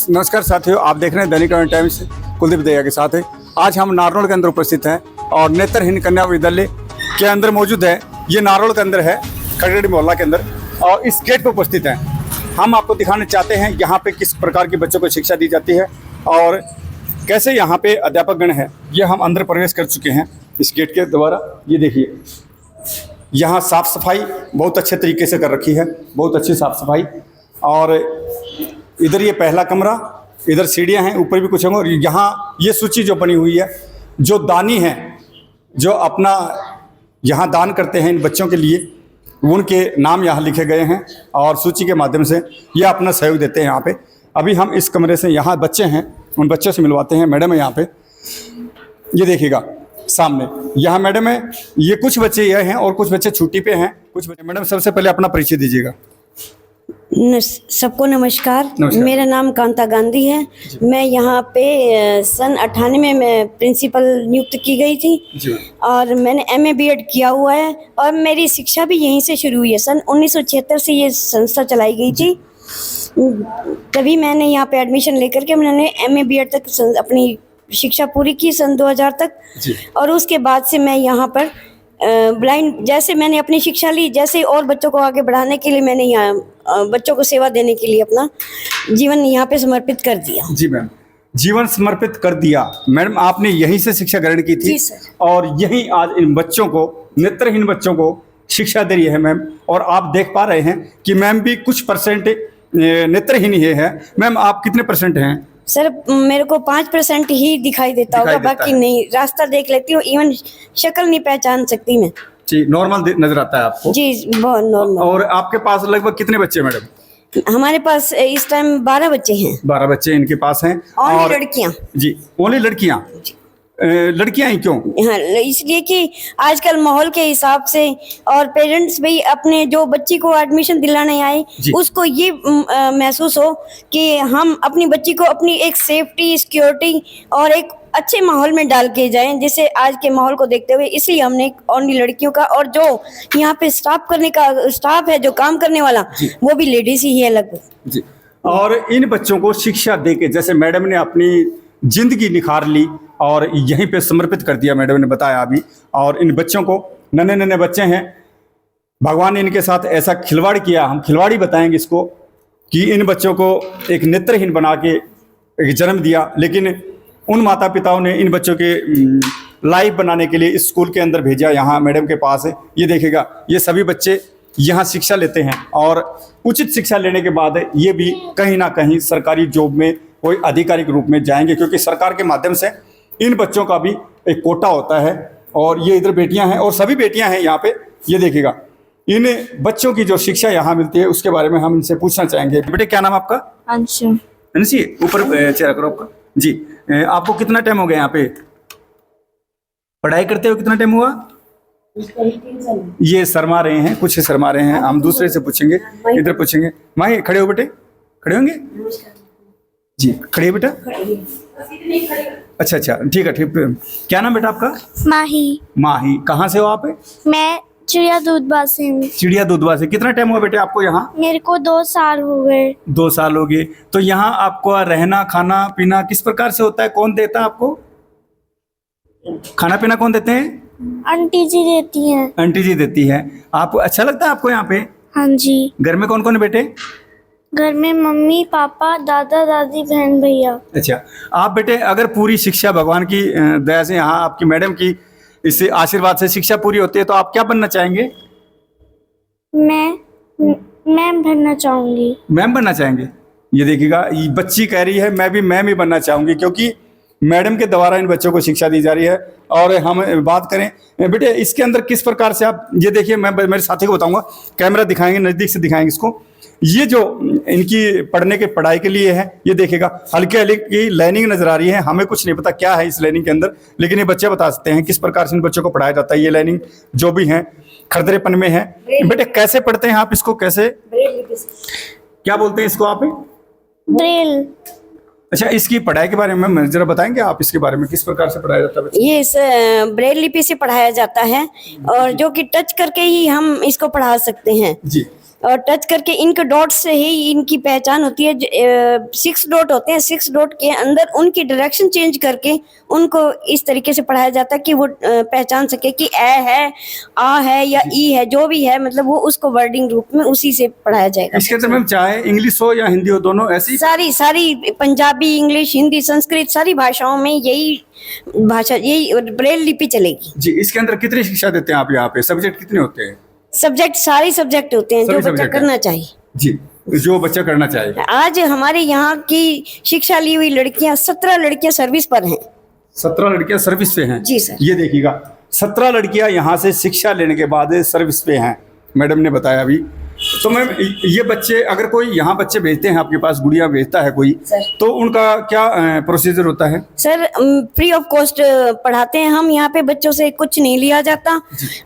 नमस्कार साथियों, आप देख रहे हैं दैनिक टाइम्स कुलदीप दहिया के साथ है। आज हम नारनौल के अंदर उपस्थित हैं और नेत्रहीन कन्या विद्यालय के अंदर मौजूद है। ये नारनौल के अंदर है, खड़गड़ी मोहल्ला के अंदर, और इस गेट पर उपस्थित हैं। हम आपको दिखाना चाहते हैं यहाँ पे किस प्रकार के बच्चों को शिक्षा दी जाती है और कैसे यहाँ पे अध्यापकगण है। ये हम अंदर प्रवेश कर चुके हैं इस गेट के द्वारा। ये देखिए, यहाँ साफ़ सफाई बहुत अच्छे तरीके से कर रखी है, बहुत अच्छी साफ़ सफाई। और इधर ये पहला कमरा, इधर सीढ़ियाँ हैं, ऊपर भी कुछ होंगे। और यहाँ ये सूची जो बनी हुई है, जो दानी हैं, जो अपना यहाँ दान करते हैं इन बच्चों के लिए, उनके नाम यहाँ लिखे गए हैं और सूची के माध्यम से ये अपना सहयोग देते हैं यहाँ पे। अभी हम इस कमरे से, यहाँ बच्चे हैं, उन बच्चों से मिलवाते हैं। मैडम है यहाँ पे, ये देखिएगा सामने, यहाँ मैडम है। ये कुछ बच्चे ये हैं और कुछ बच्चे छुट्टी पे हैं, कुछ बच्चे। मैडम सबसे पहले अपना परिचय दीजिएगा। सबको नमस्कार। मेरा नाम कांता गांधी है। मैं यहाँ पे सन 98 में प्रिंसिपल नियुक्त की गई थी और मैंने MA BEd किया हुआ है और मेरी शिक्षा भी यहीं से शुरू हुई है। सन 1976 से ये संस्था चलाई गई थी, तभी मैंने यहाँ पे एडमिशन लेकर के मैंने MA BEd तक अपनी शिक्षा पूरी की सन 2000 तक। और उसके बाद से मैं यहाँ पर ब्लाइंड, जैसे मैंने अपनी शिक्षा ली, जैसे और बच्चों को आगे बढ़ाने के लिए मैंने यहाँ बच्चों को सेवा देने के लिए अपना जीवन यहाँ पे समर्पित कर दिया। जी मैम, जीवन समर्पित कर दिया। मैडम आपने यहीं से शिक्षा ग्रहण की थी? जी सर। और यहीं आज इन बच्चों को, नेत्रहीन बच्चों को शिक्षा दे रही है मैम। और आप देख पा रहे हैं कि मैम भी कुछ परसेंट नेत्रहीन ही है। मैम आप कितने परसेंट हैं? सर मेरे को 5% ही दिखाई देता होगा, बाकी नहीं। रास्ता देख लेती हूँ, इवन शक्ल नहीं पहचान सकती मैं। जी, नॉर्मल नजर आता है आपको? जी बहुत नॉर्मल। और आपके पास लगभग कितने बच्चे मैडम? हमारे पास इस टाइम 12 बच्चे हैं। 12 बच्चे इनके पास हैं। और लड़कियाँ? जी, ओनली लड़कियाँ। लड़कियां ही क्यों? हाँ, इसलिए कि आजकल माहौल के हिसाब से और पेरेंट्स भी अपने जो बच्ची को एडमिशन दिलाने आए उसको ये महसूस हो कि हम अपनी बच्ची को अपनी एक सेफ्टी, सिक्योरिटी और एक अच्छे माहौल में डाल के जाएं, जिससे आज के माहौल को देखते हुए इसलिए हमने ओनली लड़कियों का, और जो यहाँ पे स्टाफ है जो काम करने वाला, वो भी लेडीज ही है लगभग। जी। और इन बच्चों को शिक्षा दे के, जैसे मैडम ने अपनी जिंदगी निखार ली और यहीं पे समर्पित कर दिया, मैडम ने बताया अभी। और इन बच्चों को, नन्हे नन्हे बच्चे हैं, भगवान ने इनके साथ ऐसा खिलवाड़ किया, हम खिलवाड़ी बताएंगे इसको, कि इन बच्चों को एक नेत्रहीन बना के एक जन्म दिया। लेकिन उन माता पिताओं ने इन बच्चों के लाइफ बनाने के लिए इस स्कूल के अंदर भेजा, यहाँ मैडम के पास है। ये देखिएगा, ये सभी बच्चे यहाँ शिक्षा लेते हैं और उचित शिक्षा लेने के बाद ये भी कहीं ना कहीं सरकारी जॉब में कोई आधिकारिक रूप में जाएंगे, क्योंकि सरकार के माध्यम से इन बच्चों का भी एक कोटा होता है। और ये इधर बेटियां हैं और सभी बेटियां हैं यहाँ पे। ये देखिएगा, इन बच्चों की जो शिक्षा यहाँ मिलती है उसके बारे में हम इनसे पूछना चाहेंगे। बेटे क्या नाम आपका? अंशु। अंशी, ऊपर चेहरा करो आपका। जी, आपको कितना टाइम हो गया यहाँ पे पढ़ाई करते हुए? कितना टाइम हुआ? ये शर्मा रहे हैं, कुछ शर्मा रहे हैं, हम दूसरे से पूछेंगे, इधर पूछेंगे। माही खड़े हो बेटे, खड़े होंगे जी, खड़े बेटा। अच्छा, ठीक है, ठीक। क्या नाम बेटा आपका? माही। माही, कहाँ से हो आप? मैं चिड़िया दूधवा से हूँ। चिड़िया दूधवा से। कितना टाइम हुआ बेटे आपको यहाँ? मेरे को 2 साल हो गए। 2 साल हो गए। तो यहाँ आपको रहना, खाना पीना किस प्रकार से होता है? कौन देता है आपको खाना पीना? कौन देते हैं? आंटी जी देती हैं। आंटी जी देती है। आपको अच्छा लगता है आपको यहाँ पे? हाँ जी। घर में कौन कौन है बेटे? घर में मम्मी पापा, दादा दादी, बहन भैया। अच्छा, आप बेटे अगर पूरी शिक्षा भगवान की दया से, यहाँ आपकी मैडम की इस आशीर्वाद से शिक्षा पूरी होती है, तो आप क्या बनना चाहेंगे? मैम बनना चाहूंगी। मैम बनना चाहेंगे? ये देखिएगा, ये बच्ची कह रही है मैं भी मैम ही बनना चाहूंगी, क्योंकि मैडम के द्वारा इन बच्चों को शिक्षा दी जा रही है। और हम बात करें बेटे, इसके अंदर किस प्रकार से आप, ये देखिए, मैं मेरे साथी को बताऊंगा, कैमरा दिखाएंगे, नज़दीक से दिखाएंगे इसको। ये जो इनकी पढ़ने के पढ़ाई के लिए है, ये देखिएगा, हल्की हल्की लाइनिंग नजर आ रही है। हमें कुछ नहीं पता क्या है इस लाइनिंग के अंदर, लेकिन ये बच्चे बता सकते हैं किस प्रकार से इन बच्चों को पढ़ाया जाता है। ये लाइनिंग जो भी है खरदरेपन में है। बेटे कैसे पढ़ते हैं आप इसको? कैसे, क्या बोलते हैं इसको आप? ब्रेल। अच्छा, इसकी पढ़ाई के बारे में जरा बताएंगे आप, इसके बारे में किस प्रकार से पढ़ाया जाता है? ये इस ब्रेल लिपि से पढ़ाया जाता है और जो कि टच करके ही हम इसको पढ़ा सकते हैं। जी। और टच करके इनके डॉट से ही इनकी पहचान होती है। 6 डॉट होते हैं, 6 डॉट के अंदर उनकी डायरेक्शन चेंज करके उनको इस तरीके से पढ़ाया जाता है कि वो पहचान सके कि ए है, आ है या ई है, जो भी है, मतलब वो उसको वर्डिंग रूप में उसी से पढ़ाया जाएगा। इसके अंदर मैम चाहे इंग्लिश हो या हिंदी हो, दोनों ऐसी सारी पंजाबी, इंग्लिश, हिंदी, संस्कृत, सारी भाषाओं में यही भाषा, यही ब्रेल लिपि चलेगी। जी। इसके अंदर कितनी शिक्षा देते हैं आप यहाँ पे? सब्जेक्ट कितने होते हैं? सब्जेक्ट सारे सब्जेक्ट होते हैं जो सभी बच्चा subject हैं। करना चाहिए। जी, जो बच्चा करना चाहेगा। आज हमारे यहाँ की शिक्षा ली हुई लड़कियां, 17 लड़कियां सर्विस पर हैं। 17 लड़कियां सर्विस पे हैं। जी सर। ये देखिएगा, 17 लड़कियां यहाँ से शिक्षा लेने के बाद सर्विस पे हैं, मैडम ने बताया अभी। तो मैम ये बच्चे, अगर कोई यहाँ बच्चे भेजते हैं आपके पास, गुड़िया भेजता है कोई, सर। तो उनका क्या प्रोसीजर होता है? सर फ्री ऑफ कॉस्ट पढ़ाते हैं हम। यहाँ पे बच्चों से कुछ नहीं लिया जाता,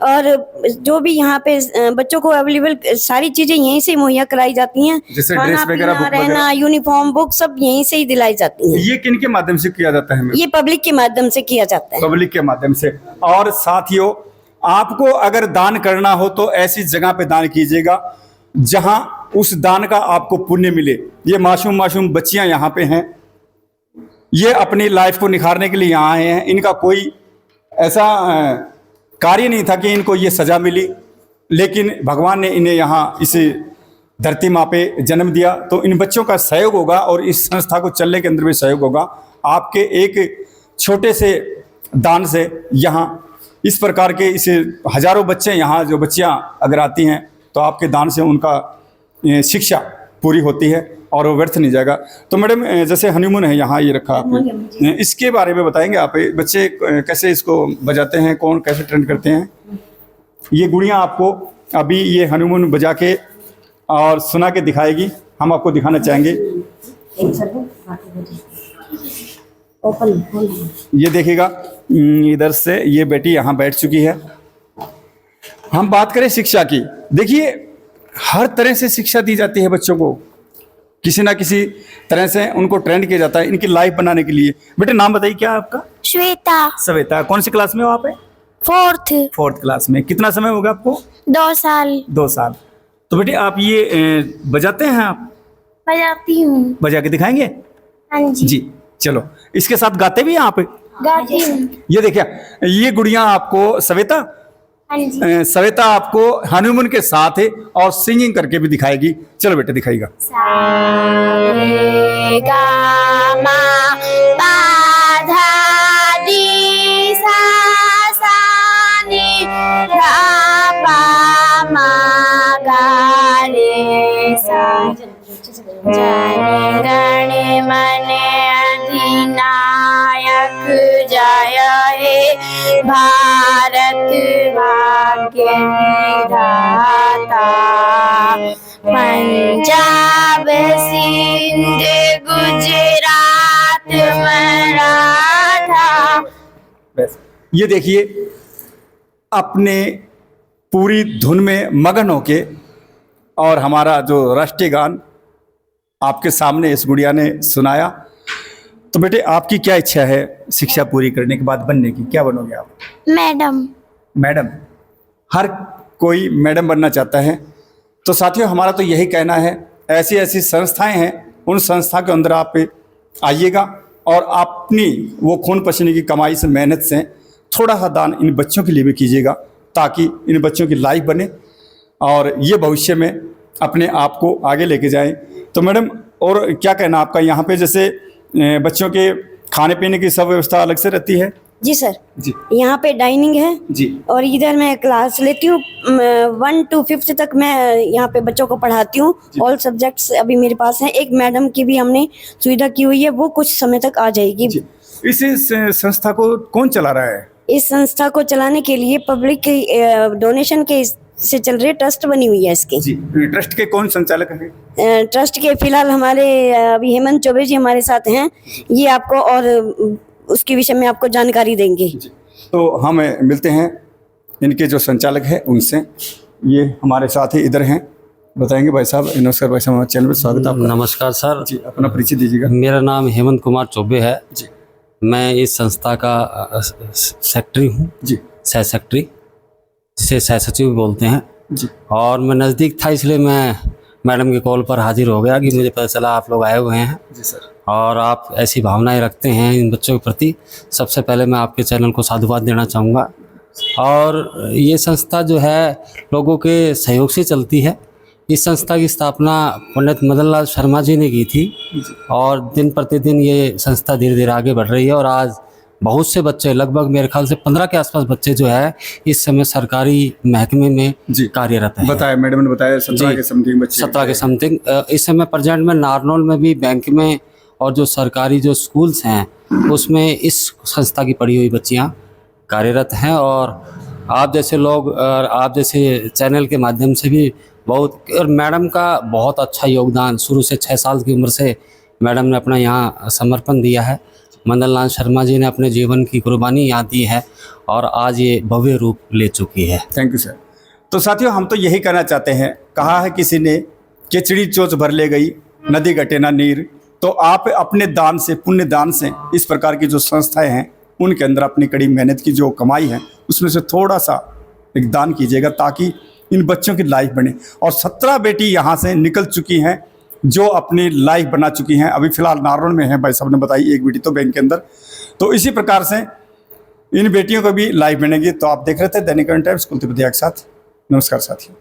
और जो भी यहाँ पे बच्चों को अवेलेबल सारी चीजें यहीं से मुहैया कराई जाती हैं। जैसे खाना, ड्रेस वगैरह, पीना, बुक वगैरह? रहना, यूनिफॉर्म, बुक सब यहीं से ही दिलाई जाती हैं। ये किन के माध्यम से किया जाता है मैम? ये पब्लिक के माध्यम से किया जाता है। पब्लिक के माध्यम से। और साथियों, आपको अगर दान करना हो तो ऐसी जगह पे दान कीजिएगा जहां उस दान का आपको पुण्य मिले। ये मासूम बच्चियां यहाँ पे हैं, ये अपनी लाइफ को निखारने के लिए यहाँ आए हैं। इनका कोई ऐसा कार्य नहीं था कि इनको ये सजा मिली, लेकिन भगवान ने इन्हें यहाँ इस धरती माँ पे जन्म दिया। तो इन बच्चों का सहयोग होगा और इस संस्था को चलने के अंदर भी सहयोग होगा। आपके एक छोटे से दान से यहाँ इस प्रकार के इस हजारों बच्चे यहाँ, जो बच्चियाँ अगर आती हैं तो आपके दान से उनका शिक्षा पूरी होती है और वो व्यर्थ नहीं जाएगा। तो मैडम, जैसे हनीमून है यहाँ, ये रखा आपने, इसके बारे में बताएंगे आप? बच्चे कैसे इसको बजाते हैं, कौन कैसे ट्रेंड करते हैं? ये गुड़ियाँ आपको अभी ये हनीमून बजा के और सुना के दिखाएगी, हम आपको दिखाना चाहेंगे। ये देखिएगा, इधर से ये बेटी यहाँ बैठ चुकी है। हम बात करें शिक्षा की, देखिए हर तरह से शिक्षा दी जाती है बच्चों को, किसी ना किसी तरह से उनको ट्रेंड किया जाता है इनकी लाइफ बनाने के लिए। बेटे नाम बताइए, क्या आपका? श्वेता। श्वेता। कौन सी क्लास में हो आप? 4th क्लास में। कितना समय होगा आपको? 2 साल। 2 साल। तो बेटे आप ये बजाते हैं? आप बजाती हूँ। बजा के दिखाएंगे? हाँ जी। जी चलो। इसके साथ गाते भी हैं आप? गाती हूँ। ये देखिए, ये गुड़िया आपको श्वेता, हाँ जी। श्वेता आपको हनीमून के साथ है और सिंगिंग करके भी दिखाएगी। चलो बेटे दिखाइएगा। सा रे गा मा पा धा नी सा सा नी धा पा मा गा रे सा। जन गण मन अधिनायक जय हे भारत भाग्य विधाता। पंजाब सिंध गुजरात मराठा। बस ये देखिए, अपने पूरी धुन में मगन होके और हमारा जो राष्ट्रीय गान आपके सामने इस गुड़िया ने सुनाया। तो बेटे आपकी क्या इच्छा है शिक्षा पूरी करने के बाद बनने की? क्या बनोगे आप? मैडम। मैडम। हर कोई मैडम बनना चाहता है। तो साथियों, हमारा तो यही कहना है, ऐसी ऐसी संस्थाएं हैं, उन संस्था के अंदर आप आइएगा और अपनी वो खून पसीने की कमाई से, मेहनत से थोड़ा सा दान इन बच्चों के लिए भी कीजिएगा, ताकि इन बच्चों की लाइफ बने और ये भविष्य में अपने आप को आगे लेके जाएं। तो मैडम, और क्या कहना आपका? यहाँ पे जैसे बच्चों के खाने पीने की सब व्यवस्था अलग से रहती है? जी सर। जी। यहाँ पे डाइनिंग है जी। और इधर मैं क्लास लेती हूँ। 1 to 5th तक मैं यहाँ पे बच्चों को पढ़ाती हूँ। ऑल सब्जेक्ट्स अभी मेरे पास हैं। एक मैडम की भी हमने सुविधा की हुई है, वो कुछ समय तक आ जाएगी। जी। इस संस्था को कौन चला रहा है? इस संस्था को चलाने के लिए पब्लिक के डोनेशन के से चल रही ट्रस्ट बनी हुई है इसकी। जी। ट्रस्ट के कौन संचालक हैं? ट्रस्ट के फिलहाल हमारे अभी हेमंत चौबे जी हमारे साथ हैं। ये आपको और उसके विषय में आपको जानकारी देंगे। जी। तो हम मिलते हैं इनके जो संचालक हैं उनसे। ये हमारे साथ ही इधर हैं, बताएंगे। भाई साहब नमस्कार। भाई साहब हमारे चैनल पर स्वागत है आपका। नमस्कार सर। जी, अपना परिचय दीजिएगा। मेरा नाम हेमंत कुमार चौबे है। जी। मैं इस संस्था का सेक्रेटरी हूँ। जी। सह सेक्रेटरी, जिसे सह सचिव भी बोलते हैं। जी और मैं नज़दीक था, इसलिए मैं मैडम के कॉल पर हाजिर हो गया कि मुझे पता चला आप लोग आए हुए हैं जी सर। और आप ऐसी भावनाएं रखते हैं इन बच्चों के प्रति। सबसे पहले मैं आपके चैनल को साधुवाद देना चाहूँगा। और ये संस्था जो है लोगों के सहयोग से चलती है। इस संस्था की स्थापना पंडित मदन लाल शर्मा जी ने की थी और दिन प्रतिदिन ये संस्था धीरे धीरे आगे बढ़ रही है और आज बहुत से बच्चे, लगभग मेरे ख्याल से 15 के आसपास बच्चे जो है इस समय सरकारी महकमे में जी कार्यरत हैं। बताया, मैडम ने बताया 17 के समथिंग बच्चे। 17 के समथिंग। इस समय प्रेजेंट में नारनौल में भी बैंक में और जो सरकारी जो स्कूल्स हैं उसमें इस संस्था की पढ़ी हुई बच्चियां कार्यरत हैं। और आप जैसे लोग और आप जैसे चैनल के माध्यम से भी बहुत, और मैडम का बहुत अच्छा योगदान, शुरू से 6 साल की उम्र से मैडम ने अपना यहाँ समर्पण दिया है। मदन लाल शर्मा जी ने अपने जीवन की कुर्बानी यहाँ दी है और आज ये भव्य रूप ले चुकी है। Thank you sir. तो साथियों, हम तो यही कहना चाहते हैं, कहा है किसी ने कि चिड़ी चोंच भर ले गई नदी घटे ना नीर। तो आप अपने दान से, पुण्य दान से इस प्रकार की जो संस्थाएं हैं उनके अंदर अपनी कड़ी मेहनत की जो कमाई है उसमें से थोड़ा सा एक दान कीजिएगा ताकि इन बच्चों की लाइफ बने। और 17 बेटी यहाँ से निकल चुकी हैं जो अपनी लाइफ बना चुकी हैं। अभी फ़िलहाल नारनौल में है, भाई साहब ने बताई, एक बेटी तो बैंक के अंदर। तो इसी प्रकार से इन बेटियों को भी लाइफ बनेगी। तो आप देख रहे थे दैनिक करंट टाइम्स कुलदीप दहिया के साथ। नमस्कार साथियों।